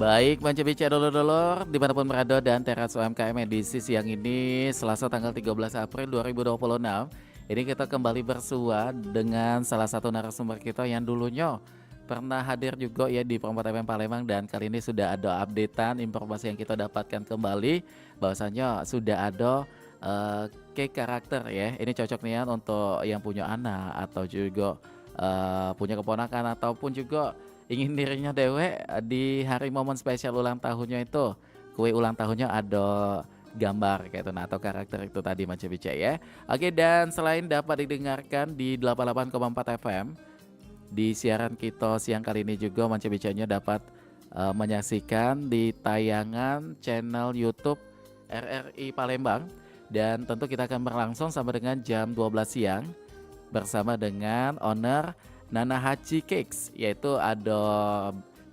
Baik, Manca Bicara dulur-dulur dimanapun berada dan Teras UMKM edisi siang ini Selasa tanggal 13 April 2026. Ini kita kembali bersua dengan salah satu narasumber kita yang dulunya pernah hadir juga ya di Perempat FM Palembang, dan kali ini sudah ada updatean informasi yang kita dapatkan kembali bahwasanya sudah ada cake karakter ya. Ini cocok nih ya untuk yang punya anak atau juga punya keponakan ataupun juga ingin dirinya dewek di hari momen spesial ulang tahunnya itu. Kue ulang tahunnya ada gambar kayak itu nah, atau karakter itu tadi macam bicara ya. Oke, dan selain dapat didengarkan di 88,4 FM di siaran kita siang kali ini juga Manca Bicaranya dapat menyaksikan di tayangan channel YouTube RRI Palembang, dan tentu kita akan berlangsung sampai dengan jam 12 siang bersama dengan owner Nana Hachi Cakes, yaitu ada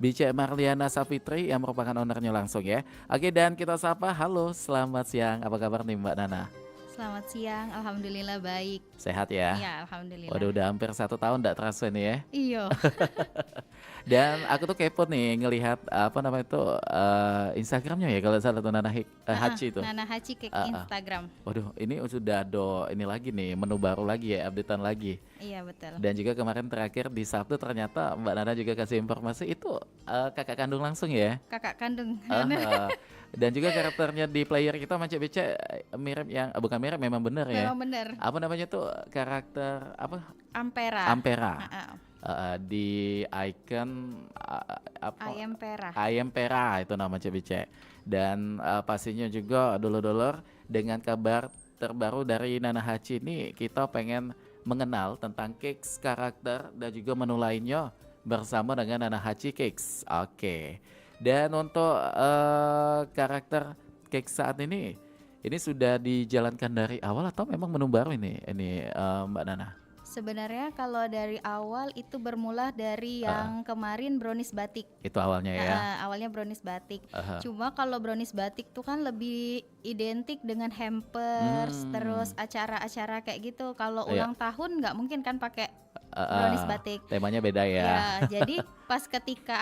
BC Marliana Safitri yang merupakan ownernya langsung ya. Oke, dan kita sapa, halo selamat siang, apa kabar nih Mbak Nana? Selamat siang, alhamdulillah baik. Sehat ya? Iya, alhamdulillah. Waduh, udah hampir 1 tahun gak terasa nih ya. Iya. Dan aku tuh kepo nih ngelihat apa namanya itu Instagramnya ya kalau salah tuh Nana Hachi itu. Nana Hachi Cake Instagram. Waduh, ini sudah ada ini lagi nih, menu baru lagi ya, updatean lagi. Iya, betul. Dan juga kemarin terakhir di Sabtu ternyata Mbak Nana juga kasih informasi itu kakak kandung langsung ya. Kakak kandung. Dan juga karakternya di player kita Manca Bica mirip yang bukan mirip, memang benar ya. Memang benar. Apa namanya tuh karakter apa? Ampera. Ampera. Di icon apa? Ayam Pera itu nama Manca Bica. Dan pastinya juga dulur-dulur dengan kabar terbaru dari Nana Hachi ini, kita pengen mengenal tentang cakes karakter dan juga menu lainnya bersama dengan Nana Hachi Cakes. Oke. Dan untuk karakter cake saat ini sudah dijalankan dari awal atau memang menu baru ini Mbak Nana? Sebenarnya kalau dari awal itu bermula dari yang kemarin brownies batik. Itu awalnya ya. Awalnya brownies batik. Cuma kalau brownies batik tuh kan lebih identik dengan hampers, terus acara-acara kayak gitu. Kalau ulang tahun nggak mungkin kan pakai brownies batik. Temanya beda ya. Ya, jadi pas ketika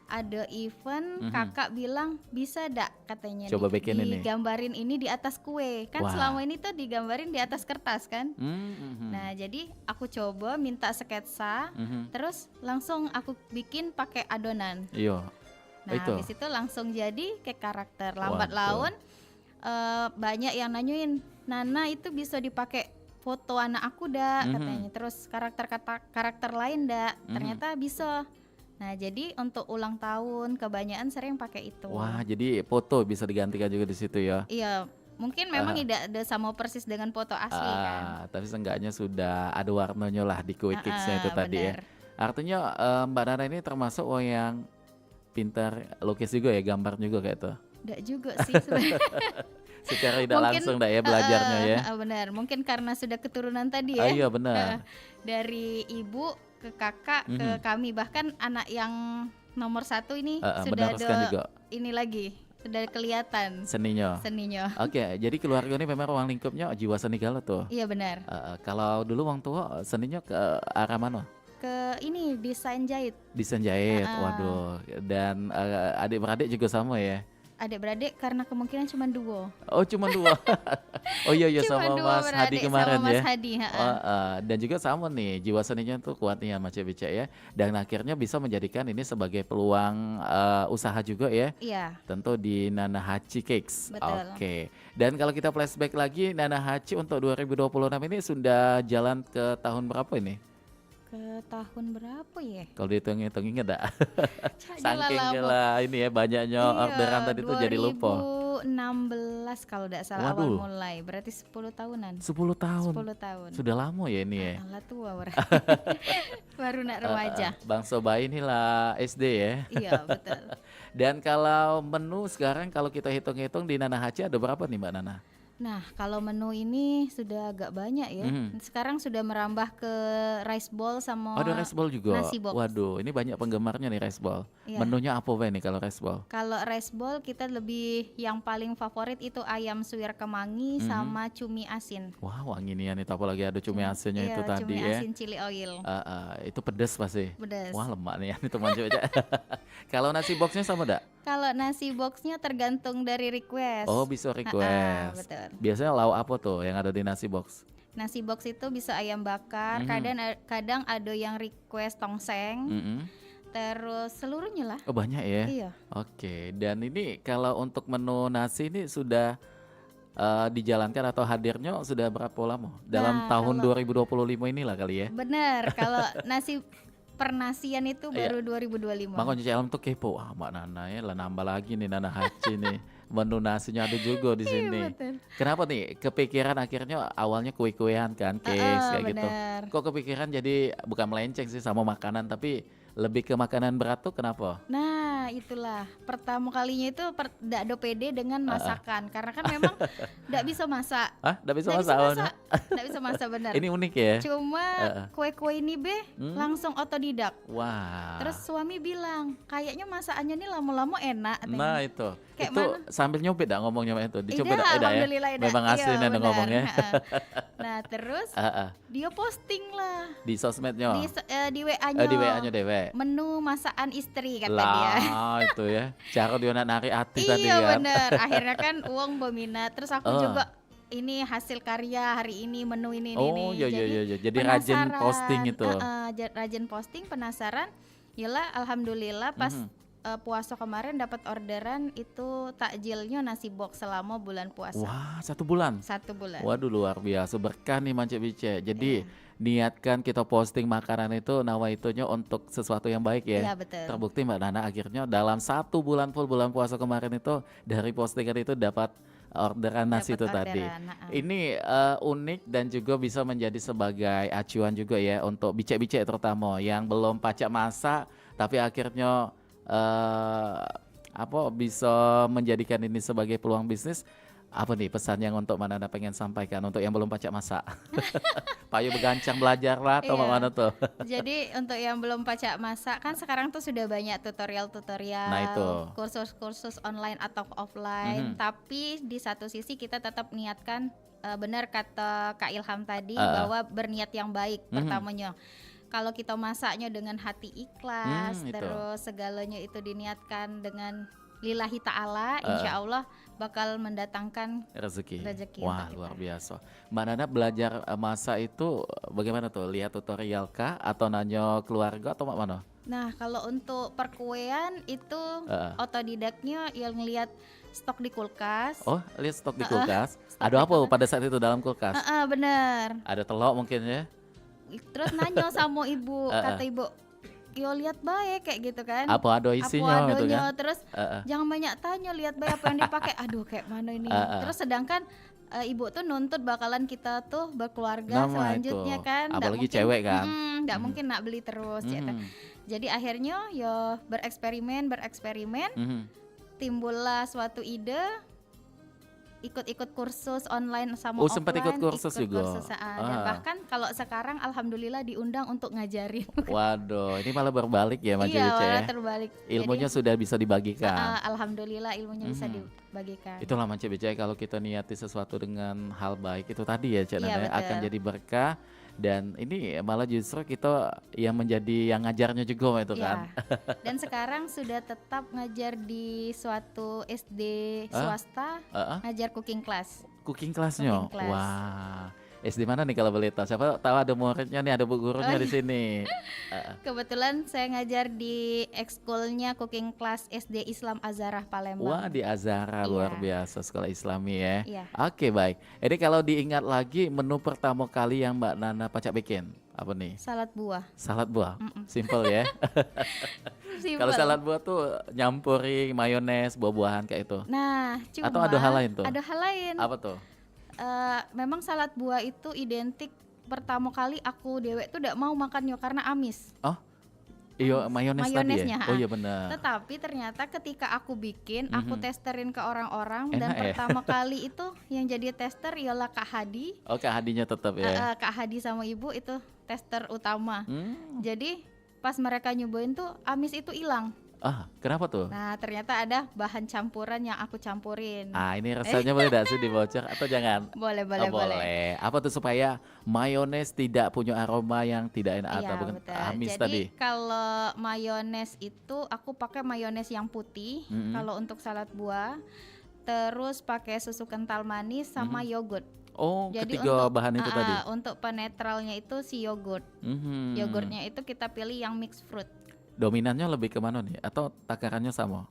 ada event, kakak bilang bisa dak katanya coba bikin digambarin ini di atas kue kan. Selama ini tuh digambarin di atas kertas kan. Nah jadi aku coba minta sketsa, terus langsung aku bikin pakai adonan. Iya. Nah di situ langsung jadi kayak karakter. Lambat laun banyak yang nanyain, Nana itu bisa dipakai foto anak aku dak katanya, terus karakter lain dak, ternyata bisa. Nah jadi untuk ulang tahun kebanyakan sering pakai itu. Wah, jadi foto bisa digantikan juga di situ ya? Iya, mungkin memang tidak ada sama persis dengan foto asli kan. Tapi seenggaknya sudah ada warnanya lah di kue cakesnya itu tadi ya. Artinya Mbak Nana ini termasuk yang pintar lukis juga ya, gambar juga kayak itu? Enggak juga sih sebenarnya. Secara tidak langsung ya belajarnya ya. Benar, mungkin karena sudah keturunan tadi ya. Iya benar. Dari ibu ke kakak ke kami, bahkan anak yang nomor 1 ini sudah ada juga. Ini lagi sudah kelihatan seninya. Oke, jadi keluarga ini memang ruang lingkupnya jiwa seni galau tuh. Iya benar. Kalau dulu orang tua seninya ke arah mana? Ke ini desain jahit. Waduh. Dan adik-beradik juga sama ya? Adik-beradik karena kemungkinan cuma 2. Oh cuma 2. Oh iya sama Mas Hadi kemarin sama ya. Mas Hadi, dan juga sama nih jiwa seninya tuh kuatnya Manca Bica ya. Dan akhirnya bisa menjadikan ini sebagai peluang usaha juga ya. Iya. Tentu di Nana Hachi Cakes. Betul. Oke. Dan kalau kita flashback lagi, Nana Hachi untuk 2026 ini sudah jalan ke tahun berapa ini? Ke tahun berapa ya? Kalau dihitung-hitung inget gak? Saking lah ini ya banyaknya orderan tadi tuh jadi lupa. 2016 kalau tidak salah awal mulai, berarti 10 tahunan. 10 tahun. Sudah lama ya ini ya. Alah tua baru nak remaja. Bang Sobai inilah SD ya. Iya betul. Dan kalau menu sekarang kalau kita hitung-hitung di Nana Hachi ada berapa nih Mbak Nana? Nah kalau menu ini sudah agak banyak ya. Sekarang sudah merambah ke rice bowl sama ada rice bowl juga. Nasi box. Waduh, ini banyak penggemarnya nih rice bowl. Iya. Menunya apa nih kalau rice bowl? Kalau rice bowl kita lebih yang paling favorit itu ayam suwir kemangi sama cumi asin. Wah, wangi nih itu apalagi ada cumi asinnya itu tadi cumi ya. Cumi asin chili oil. Itu pedas pasti. Pedas. Wah, lemak nih itu Manca aja. Kalau nasi boxnya sama enggak? Kalau nasi boxnya tergantung dari request. Oh, bisa request. Betul. Biasanya lauk apa tuh yang ada di nasi box? Nasi box itu bisa ayam bakar, Mhm. kadang ada yang request tongseng, Mhm. terus seluruhnya lah. Oh, banyak ya? Iya. Oke, dan ini kalau untuk menu nasi ini sudah dijalankan atau hadirnya sudah berapa lama? Dalam Nah, tahun kalau 2025 inilah kali ya? bener, kalau nasi pernasian itu Iya. baru 2025. Makanya Cik Alam tuh kepo, wah Mbak Nana ya lah nambah lagi nih Nana Haci nih. Menu nasinya ada juga di Iya sini. betul. Kenapa nih kepikiran akhirnya awalnya kue-kuean kan, cakes kayak gitu. Bener. Kok kepikiran jadi bukan melenceng sih sama makanan tapi lebih ke makanan berat tuh kenapa? Nah, itulah pertama kalinya itu ndak do pede dengan masakan karena kan memang ndak bisa masak. Hah? Nggak bisa Ndak masak bisa awalnya? masak. Ndak bisa masak bener. Ini unik ya? Cuma kue-kue ini langsung otodidak. Wah. Terus suami bilang, kayaknya masakannya ini lama-lama enak katanya. Nah itu, Kayak itu mana? sambil nyopet dah ngomongnya Mbak itu, dicoba Ida, dah, dah ya. alhamdulillah Ida. Memang Iya, asli nih benar. ngomongnya. Heeh. Nah, terus Heeh. dia posting lah Di sosmednya, di WA-nya. di WA-nya dewek. Menu masakan istri kata dia. Lah itu ya, cara dia nari hati tadi Iya kan. bener. Akhirnya kan uang berminat. Terus aku Oh. juga ini hasil karya hari ini menu ini Oh iya iya iya, jadi rajin penasaran. posting itu. Rajin posting penasaran. Yalah alhamdulillah pas Mhm. puasa kemarin dapat orderan itu takjilnya nasi box selama bulan puasa. Wah 1 bulan. 1 bulan. Waduh luar biasa, berkah nih Mance Bice. Jadi Iya. niatkan kita posting makanan itu nawaitunya untuk sesuatu yang baik ya. Iya betul. Terbukti Mbak Nana akhirnya dalam 1 bulan full bulan puasa kemarin itu dari postingan itu dapat orderan nasi Dapat itu tadi. orderan, heeh. Ini unik dan juga bisa menjadi sebagai acuan juga ya untuk bicek-bicek terutama yang belum pacak masak tapi akhirnya bisa menjadikan ini sebagai peluang bisnis. Apa nih pesan yang untuk Mbak Nana pengen sampaikan untuk yang belum pacak masak? Payu begancang belajar lah atau Iya. mana tuh? Jadi untuk yang belum pacak masak kan sekarang tuh sudah banyak tutorial-tutorial, Nah, itu. kursus-kursus online atau offline. Tapi di satu sisi kita tetap niatkan benar kata Kak Ilham tadi bahwa berniat yang baik pertamanya. Kalau kita masaknya dengan hati ikhlas, Itu. terus segalanya itu diniatkan dengan lillahi ta'ala, insya Allah bakal mendatangkan Rezeki. Rezeki Wah, untuk kita. luar biasa. Mbak Nana belajar masak itu bagaimana tuh? Lihat tutorial kah atau nanya keluarga atau mana? Nah, kalau untuk perkuean itu otodidaknya yang lihat stok di kulkas. Oh, lihat stok di kulkas. Ada apa pada saat itu dalam kulkas? Bener. Ada telur mungkin ya? Terus nanya sama ibu, kata ibu, yo lihat baik kayak gitu kan. Apa ada isinya gitu adonya, kan? terus jangan banyak tanya, lihat baik apa yang dipakai. Aduh, kayak mana ini. Terus sedangkan ibu tuh nuntut bakalan kita tuh berkeluarga Nama selanjutnya itu. kan. Nggak Apalagi cewek kan. Nggak mungkin nak beli terus. Gitu. Jadi akhirnya yo bereksperimen, Mhm. timbullah suatu ide, ikut-ikut kursus online sama Oh, offline. sempat ikut kursus juga? Dan bahkan kalau sekarang alhamdulillah diundang untuk ngajarin. Waduh, ini malah berbalik ya Mance Iya, Bice ya? malah terbalik. Ilmunya Jadi, sudah bisa dibagikan. alhamdulillah ilmunya bisa dibagikan. Itulah Mance Bice, kalau kita niati sesuatu dengan hal baik itu tadi ya Cak Iya, Nana, betul. akan jadi berkah. Dan ini malah justru kita yang menjadi yang ngajarnya juga itu Iya. kan. Dan sekarang sudah tetap ngajar di suatu SD swasta, ngajar cooking class. Cooking classnya. Cooking class. Wah. SD mana nih kalau boleh tahu? Siapa tahu ada muridnya nih, ada bu gurunya di sini. Kebetulan saya ngajar di ekskulnya cooking class SD Islam Azharah Palembang. Wah, di Azhara luar biasa, sekolah Islami ya. Iya. Oke, baik. Jadi kalau diingat lagi menu pertama kali yang Mbak Nana pacak bikin apa nih? Salad buah. Salad buah. Simple ya. Simple. Kalau salad buah tuh nyampuri mayones, buah-buahan kayak itu. Nah, cuma Atau ada hal lain tuh? Ada hal lain. Apa tuh? Memang salad buah itu identik pertama kali aku dewek tuh tidak mau makannya karena amis. Oh, iya mayones tadi Mayonesnya, ya. Oh iya benar. Tetapi ternyata ketika aku bikin, aku testerin ke orang-orang dan Enak ya? pertama kali itu yang jadi tester ialah Kak Hadi. Oh, Kak Hadinya tetap ya. Kak Hadi sama Ibu itu tester utama. Hmm. Jadi pas mereka nyobain tuh amis itu hilang. Ah, kenapa tuh? Nah, ternyata ada bahan campuran yang aku campurin. Ah, ini resepnya boleh nggak sih dibocor atau jangan? Boleh, Oh, boleh, boleh. boleh. Apa tuh supaya mayones tidak punya aroma yang tidak enak atau Iya, bukan betul. amis Jadi tadi? kalau mayones itu aku pakai mayones yang putih Mhm, kalau untuk salad buah. Terus pakai susu kental manis sama mhm. yogurt. Oh, Jadi ketiga untuk bahan itu tadi? untuk penetralnya itu si yogurt. Mhm. Yogurtnya itu kita pilih yang mixed fruit. Dominannya lebih ke mana nih? Atau takarannya sama?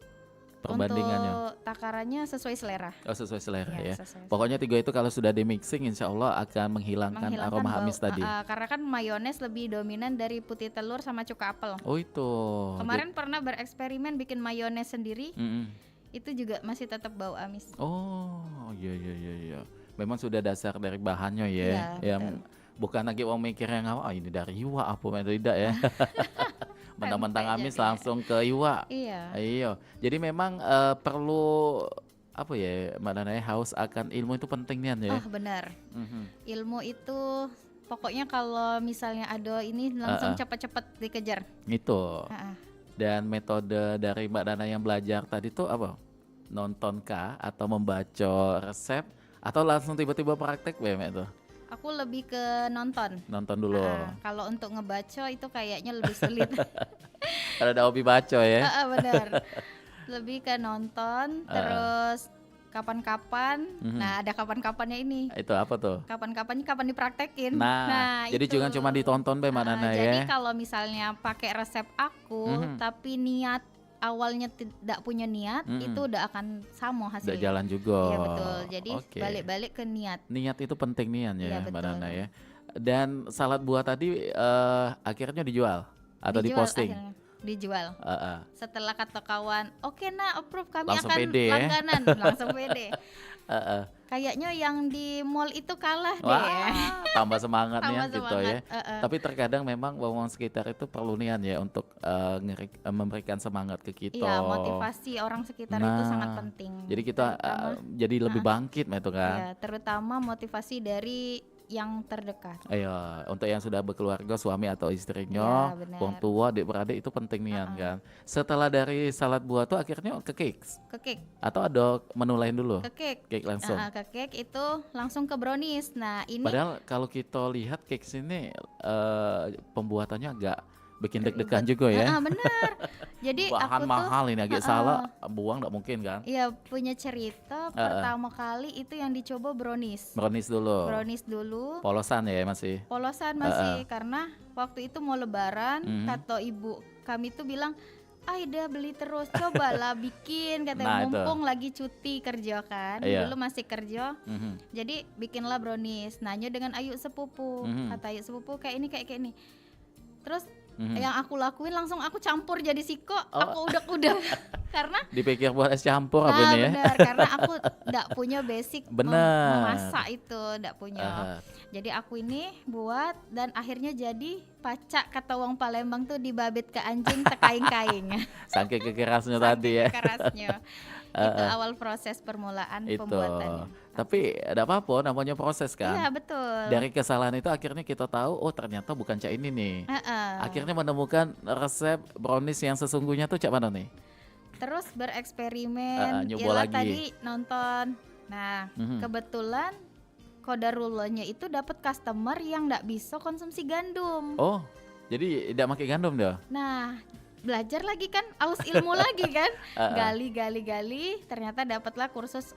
Perbandingannya? Untuk takarannya sesuai selera. Oh, sesuai selera Ya, ya. sesuai selera. Pokoknya tiga itu kalau sudah di mixing insya Allah akan menghilangkan Menghilangkan aroma bau, amis tadi. karena kan mayones lebih dominan dari putih telur sama cuka apel. Oh itu. Kemarin pernah bereksperimen bikin mayones sendiri, Mm-mm. itu juga masih tetap bau amis. Oh iya iya iya iya. Memang sudah dasar dari bahannya Iya, ya. Yang betul. bukan lagi orang mikir yang apa, ini dari iwa apa tidak ya. Mentang-mentang Tempe amis juga. langsung ke iwa. Iya. Iya. Jadi memang perlu apa ya Mbak Nana ya, haus akan ilmu itu penting nih ya. Oh, benar. Mhm. Ilmu itu pokoknya kalau misalnya ada ini langsung Heeh. cepat-cepat dikejar. Itu. Heeh. Dan metode dari Mbak Nana yang belajar tadi tuh apa? Nonton kah atau membaca resep atau langsung tiba-tiba praktek BM itu? Aku lebih ke nonton. Nonton dulu. Kalau untuk ngebaca itu kayaknya lebih sulit. Kalau ada hobi baca ya. Benar. Lebih ke nonton, terus kapan-kapan. Mhm. Nah, ada kapan-kapannya ini. Itu apa tuh? Kapan-kapannya kapan dipraktekin. Nah, jadi itu. jangan cuma ditonton Mbak Nana Jadi ya. kalau misalnya pakai resep aku, Mhm. tapi niat awalnya tidak punya niat, Mhm. itu udah akan sama Udah hasilnya. jalan juga. Iya betul. Jadi Oke. balik-balik ke niat. Niat itu penting nian Iya ya Mbak betul. Nana ya. Dan salad buah tadi akhirnya dijual atau Dijual diposting? akhirnya. Dijual. Heeh. Setelah kata kawan, oke nak approve, kami Langsung akan pede ya. langganan. Langsung pede. Heeh. Kayaknya yang di mall itu kalah deh. Wah, tambah semangat nih Tambah gitu semangat. ya. Tapi terkadang memang orang sekitar itu perlu nian ya untuk memberikan semangat ke kita. Iya, motivasi orang sekitar itu sangat Nah, penting. jadi kita Terutama, jadi lebih bangkit itu kan. iya, terutama motivasi dari yang terdekat. Ayo, untuk yang sudah berkeluarga suami atau istrinya, Iya, benar. orang tua, adik-beradik itu penting nian kan. Setelah dari salad buah tuh akhirnya ke cakes Ke cake, atau ada menu lain dulu? ke cake. Cake langsung. Ke cake itu langsung ke brownies. Nah, ini Padahal kalau kita lihat cakes ini pembuatannya agak bikin deg-degan juga ya. bener. Jadi Bahan aku tuh mahal ini agak salah buang nggak mungkin kan? ya punya cerita pertama kali itu yang dicoba brownies. Brownies dulu. Brownies dulu, Polosan ya masih. polosan masih karena waktu itu mau lebaran, Mhm. kata ibu kami tuh bilang, Aida beli terus, cobalah bikin katanya, Nah, itu. mumpung lagi cuti kerja kan, Iya. dulu masih kerja, Mhm. jadi bikinlah brownies. Nanya dengan Ayu sepupu, Mhm. kata Ayu sepupu kayak ini. Terus Mhm. yang aku lakuin langsung aku campur jadi siko, Oh. aku udah karena Dipikir buat es campur apa ini ya? benar, karena aku nggak punya basic Benar. memasak itu, nggak punya. Aha. Jadi aku ini buat dan akhirnya jadi pacak, kata wong Palembang tuh dibabit ke anjing tekaing-kaing. Saking kekerasnya tadi ya. Kerasnya. Itu awal proses permulaan Itu. pembuatannya. Tapi tidak apa-apa namanya proses kan. Iya betul. Dari kesalahan itu akhirnya kita tahu oh ternyata bukan cak ini nih. Heeh. Akhirnya menemukan resep brownies yang sesungguhnya tuh cak mana nih? Terus bereksperimen, nyoba Ila lagi. tadi nonton. Nah, Mhm. kebetulan kodarullahnya itu dapat customer yang nggak bisa konsumsi gandum. Oh, jadi tidak pakai gandum dah. Nah, belajar lagi kan, aus ilmu lagi kan, Heeh. gali, ternyata dapatlah kursus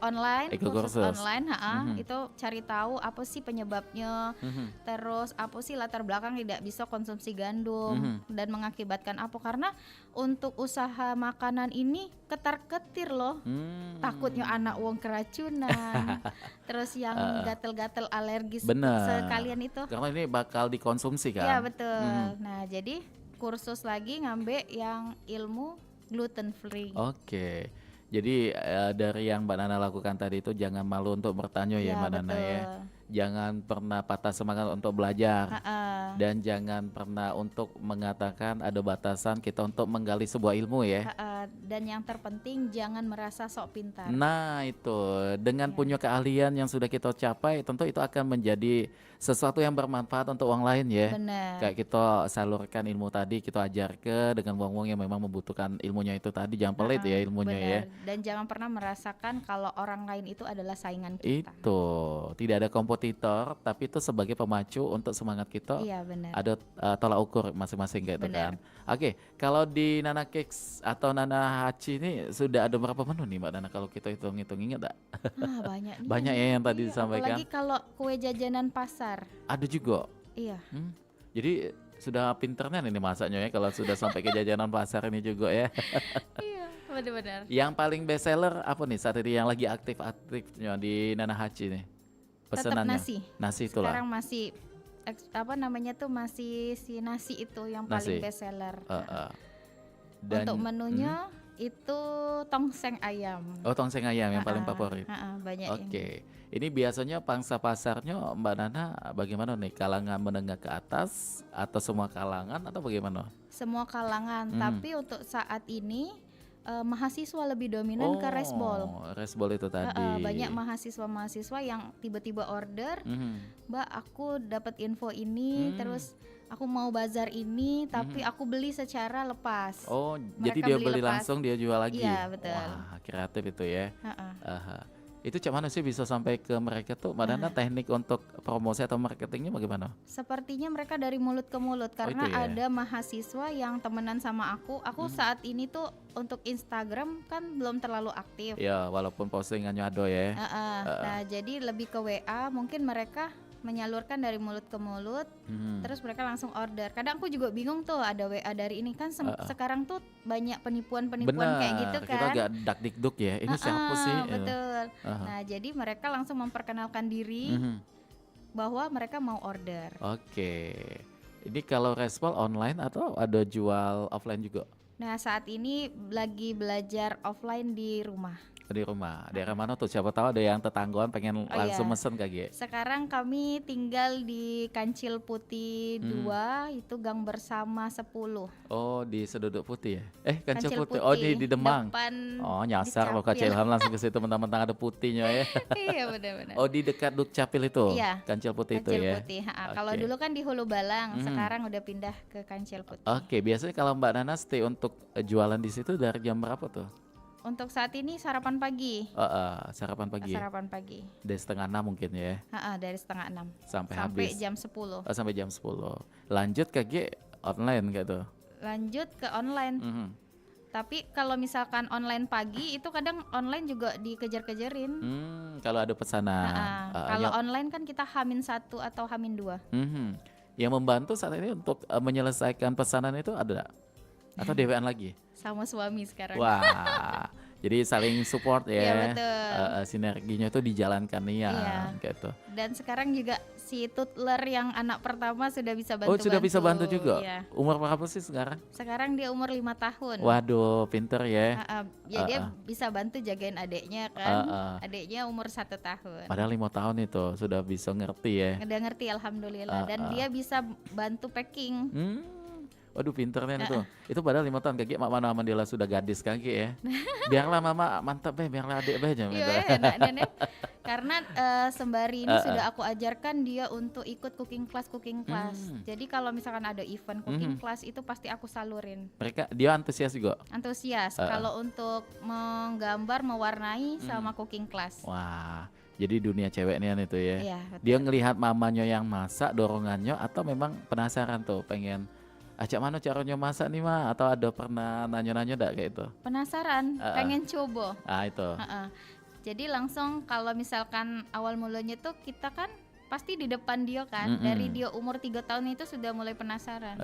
online, Ikut kursus. online, Mhm. itu cari tahu apa sih penyebabnya, Mhm. terus apa sih latar belakang tidak bisa konsumsi gandum Mhm. dan mengakibatkan apa, karena untuk usaha makanan ini ketar-ketir loh. Hmm. Takutnya anak uang keracunan, terus yang gatel-gatel alergis Benar. sekalian itu. Karena ini bakal dikonsumsi kan. Iya betul. Mhm. Nah jadi kursus lagi ngambil yang ilmu gluten free. Oke. Jadi dari yang Mbak Nana lakukan tadi itu jangan malu untuk bertanya ya Iya, Mbak Nana ya. betul. jangan pernah patah semangat untuk belajar Heeh, dan jangan pernah untuk mengatakan ada batasan kita untuk menggali sebuah ilmu ya. heeh. Dan yang terpenting jangan merasa sok pintar. Nah itu, dengan Ya, punya keahlian yang sudah kita capai, tentu itu akan menjadi sesuatu yang bermanfaat untuk orang lain ya. benar. Kayak kita salurkan ilmu tadi, kita ajar ke dengan wong-wong yang memang membutuhkan ilmunya itu tadi, jangan pelit Heeh, ya ilmunya ya. benar. Dan jangan pernah merasakan kalau orang lain itu adalah saingan kita. Itu, tidak ada kompetitor, tapi itu sebagai pemacu untuk semangat kita, Iya, benar. ada tolak ukur masing-masing kayak itu kan. Benar. Oke, kalau di Nana Cakes atau Nana Hachi ini sudah ada berapa menu nih Mbak Nana kalau kita hitung-hitung, ingat tak? Ah, banyak nih. Banyak ya yang tadi Iya, disampaikan. apalagi kalau kue jajanan pasar. Ada juga. Iya. Jadi sudah pinternya ini masaknya ya kalau sudah sampai ke jajanan pasar ini juga ya. Iya, benar-benar. Yang paling best seller apa nih saat ini yang lagi aktif-aktifnya di Nana Hachi nih? Tetap Pesenannya. nasi. Nasi itulah. Sekarang masih apa namanya tuh masih si nasi itu yang paling Nasi. best seller. Heeh. Untuk menunya itu tongseng ayam. Oh tongseng ayam yang paling Ha-ha, favorit. ha-ha, banyak yang Oke. Ini biasanya pangsa pasarnya Mbak Nana bagaimana nih? Kalangan menengah ke atas atau semua kalangan atau bagaimana? semua kalangan. Tapi untuk saat ini mahasiswa lebih dominan ke resbol. Resbol itu tadi. Banyak mahasiswa-mahasiswa yang tiba-tiba order, Mhm. Mbak aku dapat info ini, terus aku mau bazar ini, tapi aku beli secara lepas. Oh, jadi Mereka dia beli beli lepas. langsung dia jual lagi. Iya, betul. Wah, kreatif itu ya. Ha-ha. Aha. Itu cak mana sih bisa sampai ke mereka tuh? Mbak Nana teknik untuk promosi atau marketingnya bagaimana? Sepertinya mereka dari mulut ke mulut karena itu ya? ada mahasiswa yang temenan sama aku. Aku saat ini tuh untuk Instagram kan belum terlalu aktif. Ya, walaupun postingannya ada ya. Nah, jadi lebih ke WA, mungkin mereka menyalurkan dari mulut ke mulut, terus mereka langsung order. Kadang aku juga bingung tuh ada WA dari ini kan sekarang tuh banyak penipuan-penipuan kayak gitu Kita kan. agak dakdikduk ya. Ini siapa sih? Betul. Nah, jadi mereka langsung memperkenalkan diri bahwa mereka mau order. Oke. Ini kalau respon online atau ada jual offline juga Nah, saat ini lagi belajar offline di rumah. di rumah? Daerah mana tuh? Siapa tahu ada yang tetanggaan pengen langsung iya. mesen kagak? Sekarang kami tinggal di Kancil Putih 2, itu Gang Bersama 10. Oh, di Seduduk Putih ya? Kancil Kancil Putih. Oh, di Demang. Depan Oh, nyasar loh Kak Dukcapil. Cilham langsung ke situ mentang-mentang ada putihnya ya. Iya, benar-benar. Oh, di dekat Dukcapil itu. Iya. Kancil Putih itu Kancil ya. Putih. Kalau Oke. dulu kan di Hulu Balang, sekarang udah pindah ke Kancil Putih. Oke, biasanya kalau Mbak Nana stay untuk jualan di situ dari jam berapa tuh? Untuk saat ini sarapan pagi. Sarapan pagi. Ya? Sarapan pagi. Dari setengah 6 mungkin ya, Dari setengah 6 sampai sampai habis. jam 10. Oh, sampai jam 10. Lanjut kagak online gitu. Lanjut ke online. Mhm. Tapi kalau misalkan online pagi itu kadang online juga dikejar-kejarin. Kalau ada pesanan. Kalau online kan kita H-1 atau H-2. Yang membantu saat ini untuk menyelesaikan pesanan itu ada nggak? Atau DWN lagi? Sama suami sekarang. Wah, jadi saling support ya. Iya, betul. Sinerginya itu dijalankan nih ya, Iya. gitu. Dan sekarang juga si Tutler yang anak pertama sudah bisa bantu. Oh, sudah bisa bantu juga. Iya. Umur berapa sih sekarang? Sekarang dia umur 5 tahun. Waduh, pinter ya. Ya dia bisa bantu jagain adiknya kan. Adiknya umur 1 tahun. Padahal 5 tahun itu sudah bisa ngerti ya. Udah ngerti alhamdulillah. Dan dia bisa bantu packing. Waduh, pinternya itu. Itu padahal 5 tahun kaki mak mana Mandela sudah gadis kaki ya. Biarlah mama mantap biarlah adik aja. Iya, enak nenek. Karena sembari ini sudah aku ajarkan dia untuk ikut cooking class. Jadi kalau misalkan ada event cooking class itu pasti aku salurin. Dia antusias juga. Antusias kalau untuk menggambar, mewarnai sama cooking class. Wah, jadi dunia ceweknya itu ya. Iya, betul. Dia ngelihat mamanya yang masak dorongannya atau memang penasaran tuh pengen acak mana caranya masak nih Ma, atau ada pernah nanya-nanya enggak kayak itu? Penasaran, pengen coba. Itu. Jadi langsung kalau misalkan awal mulanya tuh kita kan pasti di depan dia kan. Dari dia umur 3 tahun itu sudah mulai penasaran.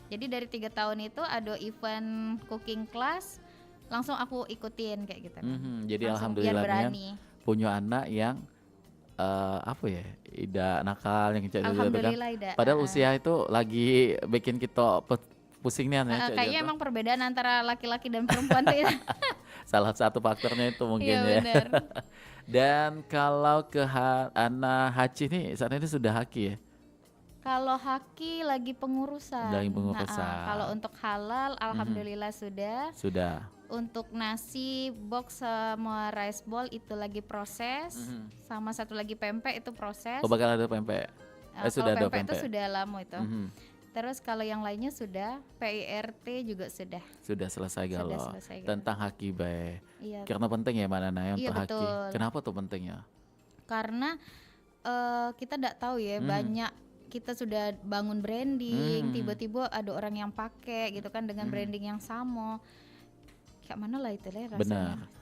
Jadi dari 3 tahun itu ada event cooking class, langsung aku ikutin kayak gitu. Jadi Langsung biar alhamdulillahnya berani. punya anak yang apa ya, tidak nakal yang kayak gitu kan. Alhamdulillah tidak. Padahal usia itu lagi bikin kita pusing nih ya. Kayaknya emang perbedaan antara laki-laki dan perempuan tuh ya. Salah satu faktornya itu mungkin Iya ya. benar. Dan kalau ke Ana Hachi nih saat ini sudah haki ya? Kalau haki lagi pengurusan. Dari Kalau pengurusan. untuk halal Mhm. alhamdulillah sudah. Sudah. Untuk nasi box sama rice ball itu lagi proses. Mhm. Sama satu lagi pempek itu proses. Oh bakal ada pempek? Kalau Sudah ada pempek itu pempek? sudah lama itu. Mhm. Terus kalau yang lainnya sudah, PIRT juga sudah. Sudah selesai Sudah galau. selesai. Tentang haki bae. Iya. Karena penting ya Mbak Nana ya Iya untuk haki. betul. Kenapa tuh pentingnya? Karena kita tidak tahu ya, Mhm. banyak kita sudah bangun branding, Mhm. tiba-tiba ada orang yang pakai gitu kan dengan Mhm. branding yang sama. Kayak mana lah itu lah Benar. rasanya.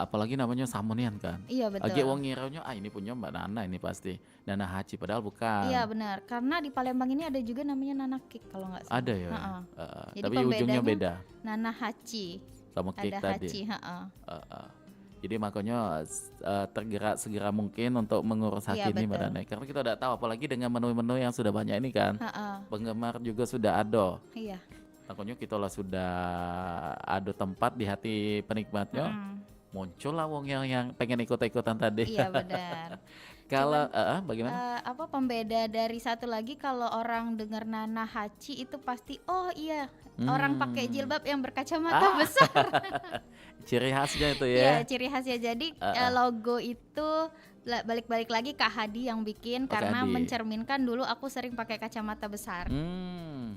Apalagi namanya Samonian kan. Iya Lagi betul. wong ngiranya ini punya Mbak Nana ini pasti. Nana Hachi padahal Iya bukan. benar. Karena di Palembang ini ada juga namanya nanakik kalau nggak salah. Ada ya. Heeh. Jadi Tapi ujungnya pembedanya beda Nana Hachi. sama cake Ada tadi. Hachi, heeh. Heeh. Jadi makanya tergerak segera mungkin untuk mengurus Iya haki ini Mbak betul. Nana. Karena kita udah tahu apalagi dengan menu-menu yang sudah banyak ini kan. Heeh. Penggemar juga sudah ada. Iya. Makanya kita lah sudah ada tempat di hati penikmatnya. Mm-mm. Muncul lah wong yang pengen ikut-ikutan tadi. Iya benar. Kalau Cuman bagaimana? apa pembeda dari satu lagi kalau orang dengar Nana Hachi itu pasti oh iya orang pakai Hmm. jilbab yang berkacamata Ah, besar. ciri khasnya itu Iya ya. ciri khasnya. Jadi Heeh. logo itu balik-balik lagi Kak Hadi yang bikin Oke, karena Adi. mencerminkan dulu aku sering pakai kacamata besar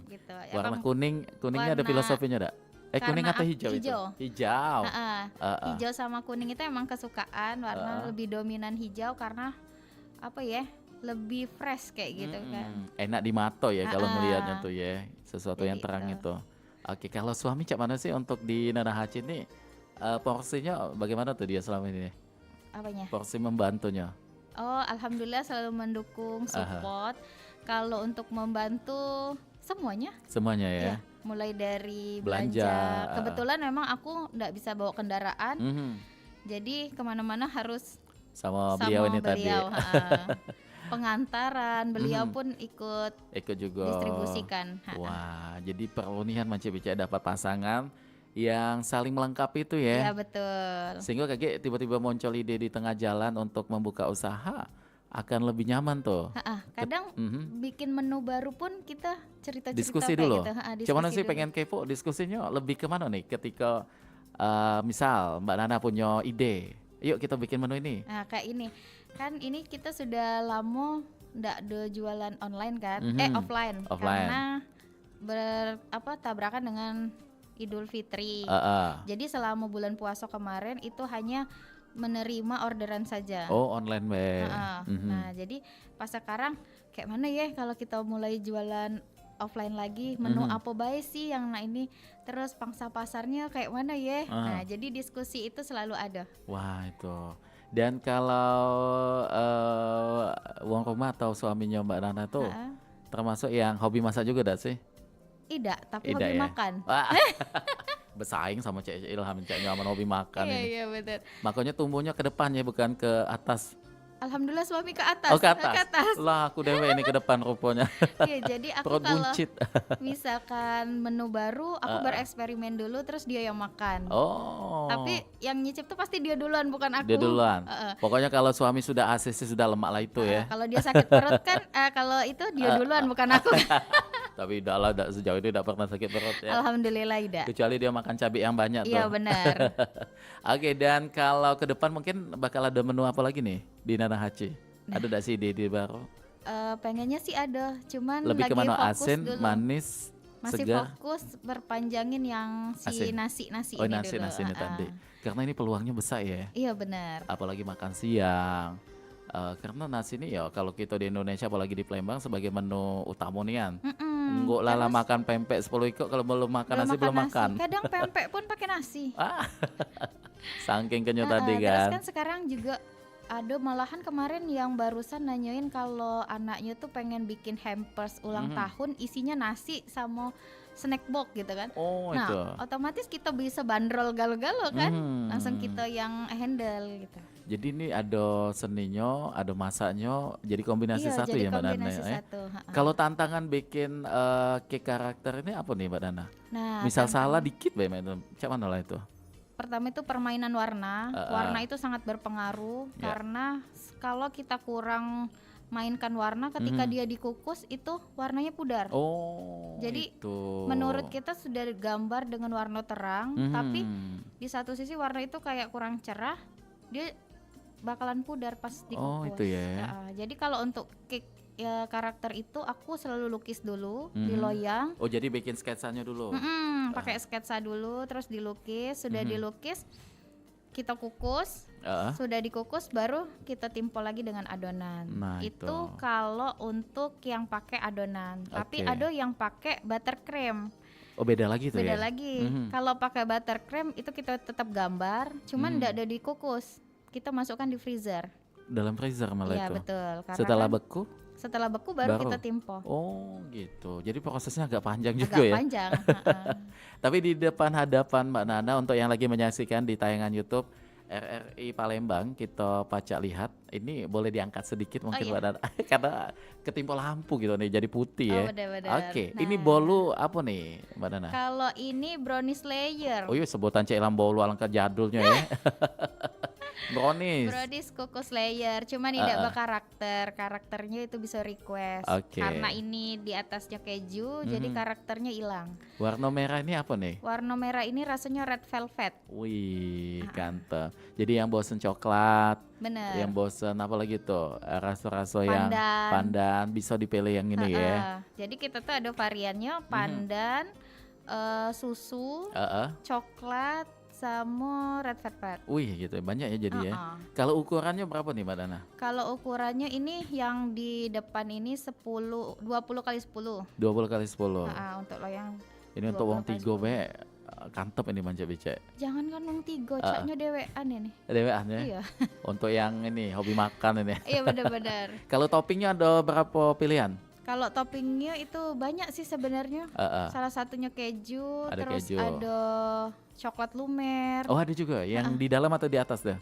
gitu. Warna Apa kuningnya ada warna filosofinya enggak? Kuning karena atau hijau itu? hijau. Hijau. Heeh. Heeh. Hijau sama kuning itu emang kesukaan warna Heeh. lebih dominan hijau karena apa ya lebih fresh kayak gitu kan. Enak di mata ya kalau Heeh. ngelihatnya tuh ya, sesuatu yang Jadi terang itu. itu. Oke, kalau suami cak mana sih untuk di Nana Hachi ini porsinya bagaimana tuh dia selama ini? Apanya? Porsi membantunya. Oh, alhamdulillah selalu mendukung, Aha, support. Kalau untuk membantu semuanya, semuanya ya. ya, mulai dari Belanja. belanja. Kebetulan memang aku nggak bisa bawa kendaraan, Mhm. jadi kemana-mana harus Sama beliau ini tadi. beliau. Ha-ha. Pengantaran, beliau Mhm. pun ikut Ikut juga. distribusikan. Ha-ha. Wah, jadi perunihan Bicara dapat pasangan yang saling melengkapi itu Iya ya. betul. Sehingga kakek tiba-tiba muncul ide di tengah jalan untuk membuka usaha akan lebih nyaman tuh. Ha-ha. Ket- Kadang Mhm. bikin menu baru pun kita cerita-cerita Diskusi kayak dulu. gitu. Ha-ha, Cuman diskusi sih dulu. pengen kepo diskusinya lebih kemana nih ketika misal Mbak Nana punya ide, yuk kita bikin menu ini. Nah, kayak ini. Kan ini kita sudah lama ndak ada jualan online kan? Offline. Offline. Karena tabrakan dengan Idul Fitri. Jadi selama bulan puasa kemarin itu hanya menerima orderan saja. Oh online be. Heeh. Nah, jadi pas sekarang kayak mana ya kalau kita mulai jualan offline lagi, menu apa baik sih yang ini, terus pangsa pasarnya kayak mana ya? Nah, jadi diskusi itu selalu ada. Wah itu. Dan kalau wong rumah atau suaminya Mbak Nana tuh Heeh. termasuk yang hobi masak juga dak sih? Tidak, tapi Tidak hobi ya? makan. Wah, bersaing sama Cek Ilham, Cek nyaman hobi makan Iya, ini. iya betul. Makanya tumbuhnya ke depan ya bukan ke atas. Alhamdulillah suami ke atas. Oh ke atas. Ke atas. Lah aku dewe ini ke depan rupanya. Iya, jadi aku Perut kalau buncit. misalkan menu baru, aku bereksperimen dulu terus dia yang makan. Oh. Tapi yang nyicip tuh pasti dia duluan bukan aku. Dia duluan. Heeh. Pokoknya kalau suami sudah ACC sudah lemak lah itu ya. Kalau dia sakit perut kan kalau itu dia duluan bukan aku. Tapi udah lah, sejauh ini tidak pernah sakit perut ya. Alhamdulillah tidak. Kecuali dia makan cabai yang banyak Iya tuh. benar. Oke, dan kalau ke depan mungkin bakal ada menu apa lagi nih di Nana Hachi? Ada gak sih ide baru? Pengennya sih ada, cuman Lebih lagi kemana? fokus Asin, dulu. manis, Masih segar? fokus berpanjangin yang si Asin. nasi Oh ini nasi, dulu. nasi ini tadi. Karena ini peluangnya besar ya. Iya benar. Apalagi makan siang. Karena nasi ini ya kalau kita di Indonesia apalagi di Palembang sebagai menu utamonian. Enggak lala Terus makan pempek 10 ikut kalau belum makan nasi belum makan. Kadang pempek pun pakai nasi. Saking kenyot tadi Terus kan. kan sekarang juga ada malahan kemarin yang barusan nanyain kalau anaknya tuh pengen bikin hampers ulang tahun isinya nasi sama snack box gitu kan. Oh Nah, itu. otomatis kita bisa bandrol galo-galo kan. Mhm. Langsung kita yang handle gitu. Jadi ini ada seninya, ada masaknya, jadi kombinasi Iya, satu jadi ya Mbak Nana. kombinasi Ya? satu. Ha-ha. Kalau tantangan bikin cake karakter ini apa nih Mbak Nana? Nah, Misal tantangan salah dikit Mbak Nana, cak mana lah itu? pertama itu permainan warna. Warna itu sangat berpengaruh Ya. karena kalau kita kurang mainkan warna ketika dia dikukus itu warnanya pudar. Oh, Jadi itu. menurut kita sudah gambar dengan warna terang, tapi di satu sisi warna itu kayak kurang cerah, dia bakalan pudar pas Oh, dikukus. itu ya. Jadi kalau untuk cake ya, karakter itu aku selalu lukis dulu di loyang. Oh, jadi bikin sketsanya dulu. Pakai sketsa dulu, terus dilukis. Sudah dilukis, kita kukus. Sudah dikukus, baru kita timpol lagi dengan adonan. Nah, itu kalau untuk yang pakai adonan. Tapi Oke. ada yang pakai buttercream. Oh, beda lagi tuh Beda ya. lagi. Kalau pakai buttercream itu kita tetap gambar, cuman tidak ada dikukus. Kita masukkan di freezer. Dalam freezer malah Iya itu. betul. Karena Setelah kan beku? setelah beku baru kita timpol. Oh, gitu. Jadi prosesnya agak panjang juga Agak ya. panjang. Tapi di depan hadapan Mbak Nana untuk yang lagi menyaksikan di tayangan YouTube RRI Palembang, kita pacak lihat. Ini boleh diangkat sedikit mungkin Mbak Nana karena ketimpul lampu gitu nih jadi putih ya. Benar-benar. Oke, ini bolu apa nih Mbak Nana? Kalau ini brownies layer. Oh iya, sebutan Cek Ilam bolu alangkah jadulnya ya. Brownies. Brownies kukus layer, cuman tidak berkarakter. Karakternya itu bisa request. Oke. Karena ini di atasnya keju, jadi karakternya hilang. Warna merah ini apa nih? Warna merah ini rasanya red velvet. Wih, ganteng. Jadi yang bosen coklat, Bener. yang bosen apa lagi tuh? Rasa-rasa yang pandan bisa dipilih yang ini ya. Jadi kita tuh ada variannya pandan, susu, coklat, sama red velvet. Wih, gitu banyak ya jadi ya. Kalau ukurannya berapa nih Mbak Dana? Kalau ukurannya ini yang di depan ini 20 kali 10. 20 kali 10. Untuk loyang. Ini untuk wong 3 be kantep ini manja becek. Jangan kan wong 3, caknya dewean ini. Dewean ya? Iya. Untuk yang ini hobi makan ini. Iya benar-benar. Kalau toppingnya ada berapa pilihan? Kalau toppingnya itu banyak sih sebenarnya. Salah satunya keju, Ada terus keju. ada coklat lumer. Oh, ada juga yang di dalam atau di atas dah?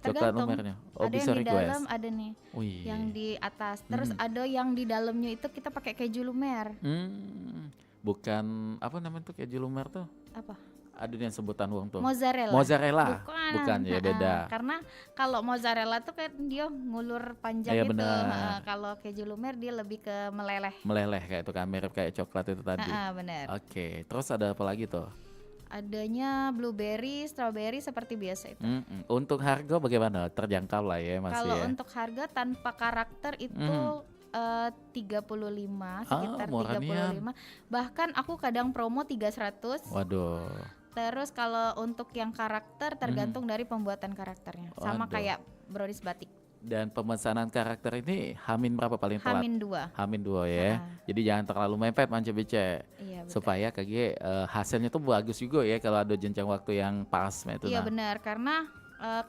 Coklat Tergantung. lumernya. Oh, Ada bisa yang di request. dalam, ada nih Wih. yang di atas. Terus ada yang di dalamnya itu kita pakai keju lumer. Bukan apa namanya tuh keju lumer tuh? Apa? Ada yang sebutan uang tuh. Mozzarella. Mozzarella. Bukan. Bukan ya, beda. Karena kalau mozzarella tuh kan dia ngulur panjang Iya, gitu. benar. Kalau keju lumer dia lebih ke meleleh. Meleleh kayak itu kan mirip kayak coklat itu tadi. Benar. Oke, terus ada apa lagi tuh? Adanya blueberry, strawberry seperti biasa itu. Untuk harga bagaimana? Terjangkau lah ya masih Kalau ya. untuk harga tanpa karakter itu 35, sekitar murah 35. Bahkan aku kadang promo 300. Waduh. Terus kalau untuk yang karakter tergantung dari pembuatan karakternya. Sama Waduh. kayak brownies batik. Dan pemesanan karakter ini hamin berapa paling telat? Hamin 2. Hamin 2 ya. Jadi jangan terlalu mepet manja bece. Iya, betul. Supaya kayak hasilnya tuh bagus juga ya kalau ada jenjang waktu yang pas itu. Iya benar, karena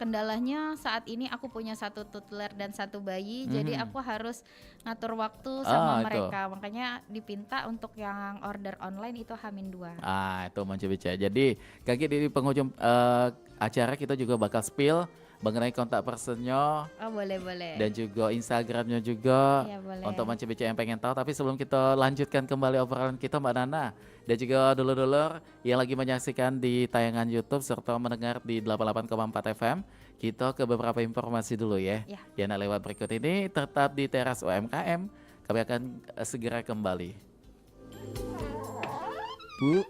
kendalanya saat ini aku punya 1 toddler dan 1 bayi, jadi aku harus ngatur waktu sama mereka. Makanya dipinta untuk yang order online itu Hamin 2. Itu manja bece. Jadi kayak di penghujung acara kita juga bakal spill mengenai kontak personnya. Oh boleh. Dan juga Instagramnya juga. Iya, boleh. Untuk manca-manca yang pengen tahu. Tapi sebelum kita lanjutkan kembali obrolan kita Mbak Nana dan juga dulur-dulur yang lagi menyaksikan di tayangan YouTube serta mendengar di 88,4 FM, kita ke beberapa informasi dulu ya. Yang lewat berikut ini tetap di Teras UMKM. Kami akan segera kembali. Bu.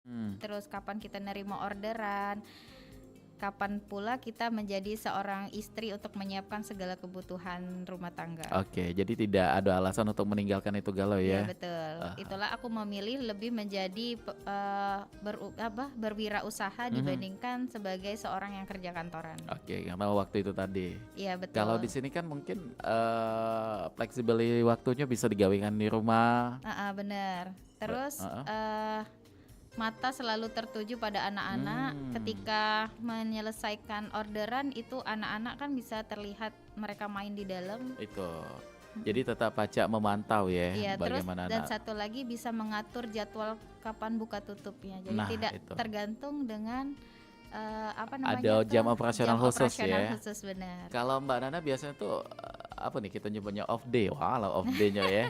Hmm. terus kapan kita nerima orderan, kapan pula kita menjadi seorang istri untuk menyiapkan segala kebutuhan rumah tangga. Oke, jadi tidak ada alasan untuk meninggalkan itu galau Iya ya. betul. Aha. Itulah aku memilih lebih menjadi berwirausaha Mhm. dibandingkan sebagai seorang yang kerja kantoran. Oke, karena waktu itu tadi. Iya Kalau di betul. sini kan mungkin fleksibel waktunya bisa digawekan di rumah. Bener. Terus Heeh. mata selalu tertuju pada anak-anak. Hmm. Ketika menyelesaikan orderan itu anak-anak kan bisa terlihat mereka main di dalam. Itu. Jadi tetap pajak memantau ya Iya, terus bagaimana dan anak. satu lagi bisa mengatur jadwal kapan buka tutupnya. Jadi Nah, tidak itu. tergantung dengan apa Ada namanya jam tuh operasional jam khusus operasional ya. khusus benar. Kalau Mbak Nana biasanya tuh apa nih kita nyebutnya off day. Walau off day-nya ya.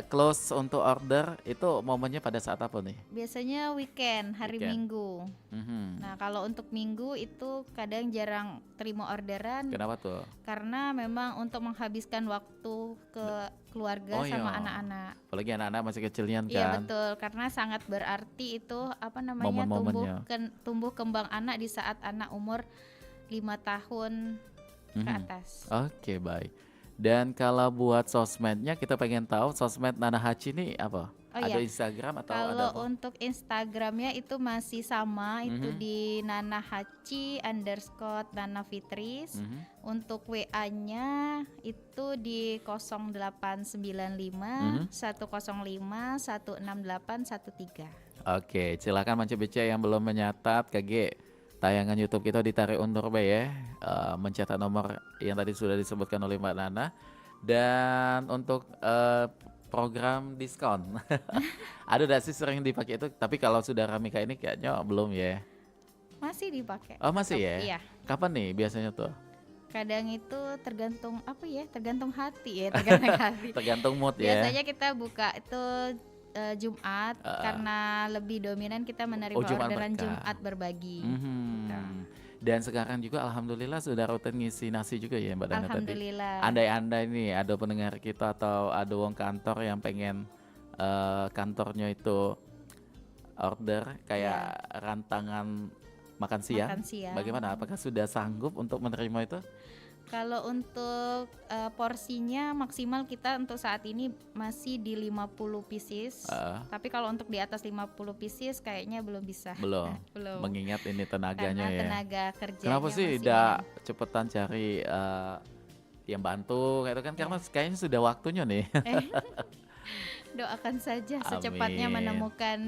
Close untuk order itu momennya pada saat apa nih? Biasanya weekend, hari Weekend. Minggu. Mhm. Nah, kalau untuk Minggu itu kadang jarang terima orderan Kenapa tuh? karena memang untuk menghabiskan waktu ke keluarga Oh sama iya, anak-anak. apalagi anak-anak masih kecilian Iya kan, betul, karena sangat berarti itu apa namanya momen-momennya. tumbuh kembang anak di saat anak umur 5 tahun ke Mhm. atas. Oke, baik. Dan kalau buat sosmednya kita pengen tahu sosmed Nana Hachi ini apa? Oh Ada iya, Instagram atau ada kalau apa? untuk Instagramnya itu masih sama, itu Mhm. di nanahachi_Nana Fitris. Mhm. Untuk WA-nya itu di 0895 Mhm. 105 16813. Oke, silakan Manca yang belum menyatat KG tayangan YouTube kita ditarik undur be ya. Mencatat nomor yang tadi sudah disebutkan oleh Mbak Nana. Dan untuk program diskon, ada gak sih sering dipakai itu? Tapi kalau sudah rame kayak ini kayaknya belum ya. Masih dipakai. Oh masih ya? Iya. Kapan nih biasanya tuh? Kadang itu tergantung apa ya? Tergantung hati ya, tergantung hati. Tergantung mood ya. Biasanya kita buka itu Jumat karena lebih dominan kita menerima Oh, Jumat orderan berkah. Jumat berbagi. Mhm. Dan sekarang juga alhamdulillah sudah rutin ngisi nasi juga ya Mbak Dana tadi. Alhamdulillah. Andai-andai nih ada pendengar kita atau ada wong kantor yang pengen kantornya itu order kayak rantangan makan siang. Makan siang. Bagaimana? Apakah sudah sanggup untuk menerima itu? Kalau untuk porsinya maksimal kita untuk saat ini masih di 50 pieces. Tapi kalau untuk di atas 50 pieces kayaknya belum bisa. Belum. Belum. Mengingat ini tenaganya Karena ya. tenaga kerjanya Kenapa sih masih tidak cepetan cari yang bantu gitu kan karena kayaknya sudah waktunya nih. doakan saja secepatnya Amin. menemukan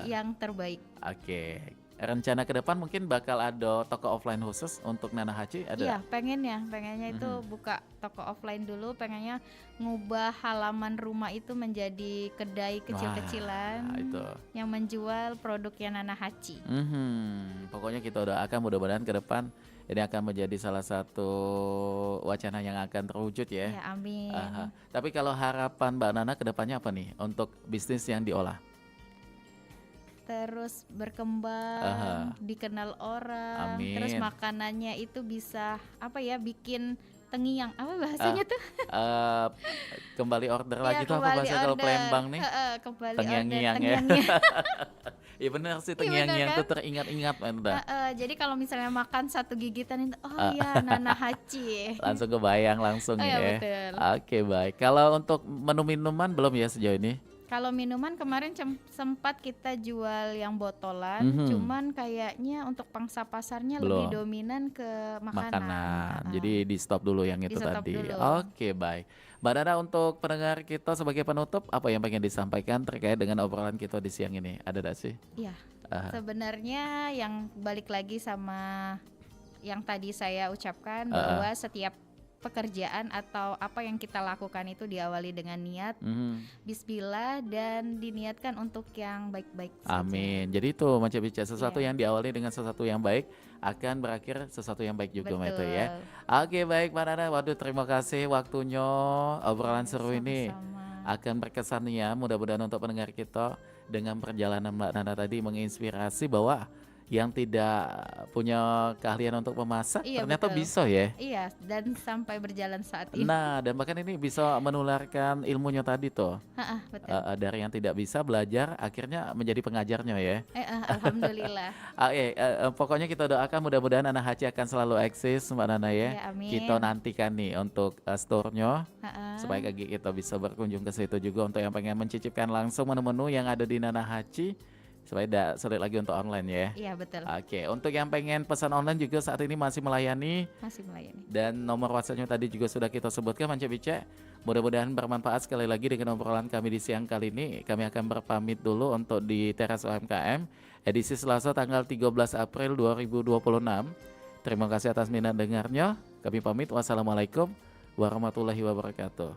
yang terbaik. Oke. Rencana ke depan mungkin bakal ada toko offline khusus untuk Nana Hachi ada? Iya, pengennya itu buka toko offline dulu, pengennya ngubah halaman rumah itu menjadi kedai kecil-kecilan Wah, itu. yang menjual produknya Nana Hachi. Pokoknya kita doakan mudah-mudahan ke depan ini akan menjadi salah satu wacana yang akan terwujud ya. Ya, amin. Tapi kalau harapan Mbak Nana ke depannya apa nih untuk bisnis yang diolah? Terus berkembang, dikenal orang, Amin. terus makanannya itu bisa apa ya, bikin tengiang, apa bahasanya tuh? Kembali order Ya, lagi tuh apa kembali bahasa kalau order. Palembang nih? Kembali Tengiang-ngiang order, ya. tengiang-ngiang. Iya benar sih Iya, tengiang-ngiang benar tuh teringat-ingat udah. Jadi kalau misalnya makan satu gigitan itu, oh iya Nana Hachi. Langsung kebayang langsung Oh, ya, ya. betul. Oke baik. Kalau untuk menu minuman belum ya sejauh ini? Kalau minuman kemarin sempat kita jual yang botolan, cuman kayaknya untuk pangsa pasarnya lebih Belum. dominan ke makanan. Makanan. Jadi di stop dulu yang itu Di-stop tadi. dulu. Oke baik. Mbak Nana untuk pendengar kita sebagai penutup apa yang pengen disampaikan terkait dengan obrolan kita di siang ini? Ada gak sih? Iya. Sebenarnya yang balik lagi sama yang tadi saya ucapkan bahwa setiap pekerjaan atau apa yang kita lakukan itu diawali dengan niat, bismillah, dan diniatkan untuk yang baik-baik saja. Amin. Jadi itu Manca Bicara sesuatu yang diawali dengan sesuatu yang baik akan berakhir sesuatu yang baik juga Mbak itu ya. Oke baik Mbak Nana, waduh terima kasih waktunya obrolan seru ini akan berkesan ya mudah-mudahan untuk pendengar kita dengan perjalanan Mbak Nana tadi menginspirasi bahwa yang tidak punya keahlian untuk memasak Iya ternyata betul. bisa ya. Iya, dan sampai berjalan saat ini. Nah, dan bahkan ini bisa menularkan ilmunya tadi tuh. Heeh, betul. Dari yang tidak bisa belajar akhirnya menjadi pengajarnya ya. Alhamdulillah. Pokoknya kita doakan mudah-mudahan Nana Hachi akan selalu eksis Mbak Nana ya. Ya, Kita amin. nantikan nih untuk store-nya supaya Heeh. kita bisa berkunjung ke situ juga untuk yang pengen mencicipkan langsung menu-menu yang ada di Nana Hachi supaya tidak sulit lagi untuk online ya. Iya betul. Oke, untuk yang pengen pesan online juga saat ini masih melayani Masih melayani. dan nomor WhatsApp-nya tadi juga sudah kita sebutkan Manca Bice. Mudah-mudahan bermanfaat sekali lagi dengan obrolan kami di siang kali ini. Kami akan berpamit dulu untuk di Teras UMKM edisi Selasa tanggal 13 April 2026. Terima kasih atas minat dengarnya. Kami pamit. Wassalamualaikum warahmatullahi wabarakatuh.